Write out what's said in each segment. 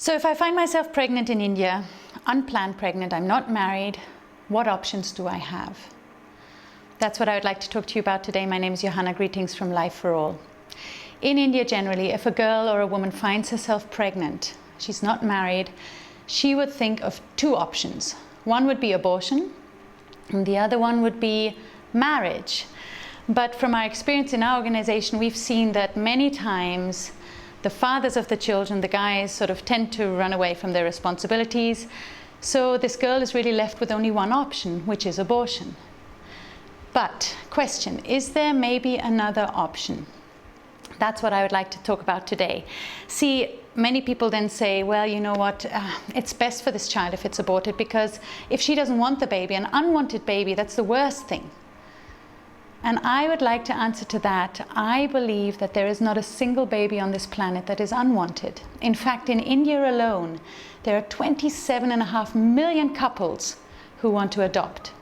So if I find myself pregnant in India, unplanned pregnant, I'm not married, what options do I have? That's what I would like to talk to you about today. My name is Johanna. Greetings from Life for All. In India generally, if a girl or a woman finds herself pregnant, she's not married, she would think of two options. One would be abortion, and the other one would be marriage. But from our experience in our organization, we've seen that many times the fathers of the children, the guys, sort of tend to run away from their responsibilities. So this girl is really left with only one option, which is abortion. But question, is there maybe another option? That's what I would like to talk about today. See, many people then say, well, you know what, it's best for this child if it's aborted, because if she doesn't want the baby, an unwanted baby, that's the worst thing. And I would like to answer to that. I believe that there is not a single baby on this planet that is unwanted. In fact, in India alone, there are 27.5 million couples who want to adopt.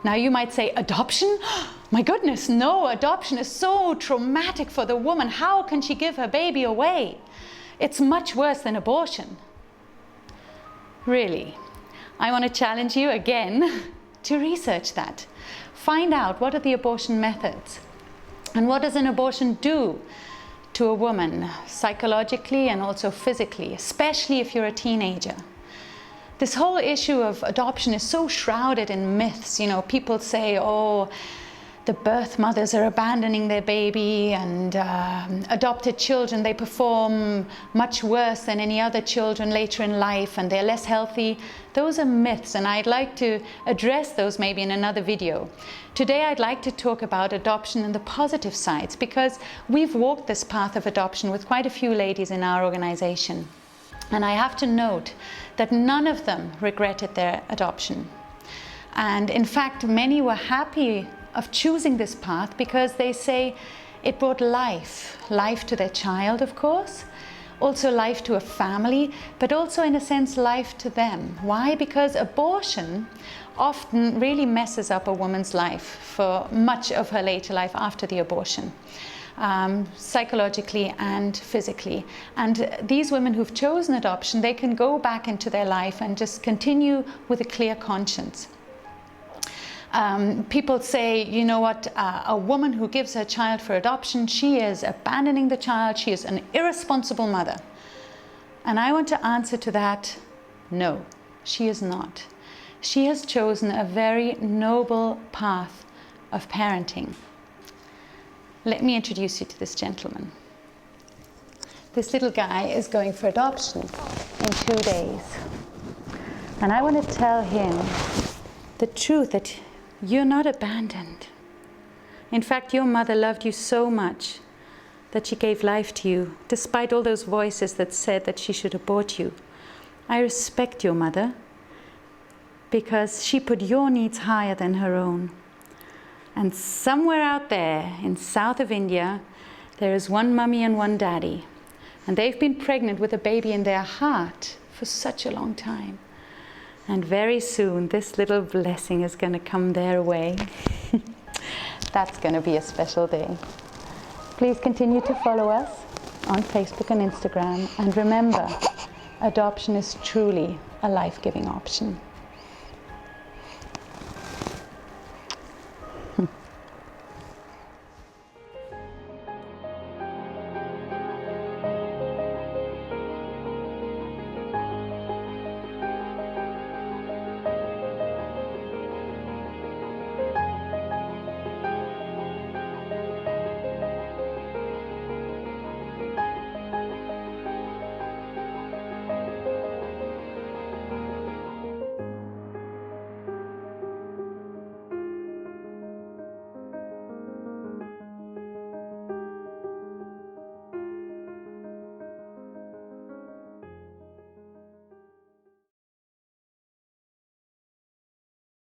Now you might say, adoption? My goodness, no, adoption is so traumatic for the woman. How can she give her baby away? It's much worse than abortion. Really, I want to challenge you again to research that. Find out what are the abortion methods and what does an abortion do to a woman psychologically and also physically, especially if you're a teenager. This whole issue of adoption is so shrouded in myths. You know, people say, oh, the birth mothers are abandoning their baby, and adopted children, they perform much worse than any other children later in life, and they're less healthy. Those are myths, and I'd like to address those maybe in another video. Today I'd like to talk about adoption and the positive sides, because we've walked this path of adoption with quite a few ladies in our organization. And I have to note that none of them regretted their adoption. And in fact, many were happy of choosing this path because they say it brought life to their child, of course, also life to a family, but also in a sense life to them. Why? Because abortion often really messes up a woman's life for much of her later life after the abortion, psychologically and physically. And these women who've chosen adoption, they can go back into their life and just continue with a clear conscience. People say, you know what, a woman who gives her child for adoption, she is abandoning the child, she is an irresponsible mother. And I want to answer to that, no, she is not. She has chosen a very noble path of parenting. Let me introduce you to this gentleman. This little guy is going for adoption in 2 days. And I want to tell him the truth, that you're not abandoned. In fact, your mother loved you so much that she gave life to you, despite all those voices that said that she should abort you. I respect your mother because she put your needs higher than her own. And somewhere out there in south of India, there is one mummy and one daddy. And they've been pregnant with a baby in their heart for such a long time. And very soon, this little blessing is going to come their way. That's going to be a special day. Please continue to follow us on Facebook and Instagram. And remember, adoption is truly a life-giving option.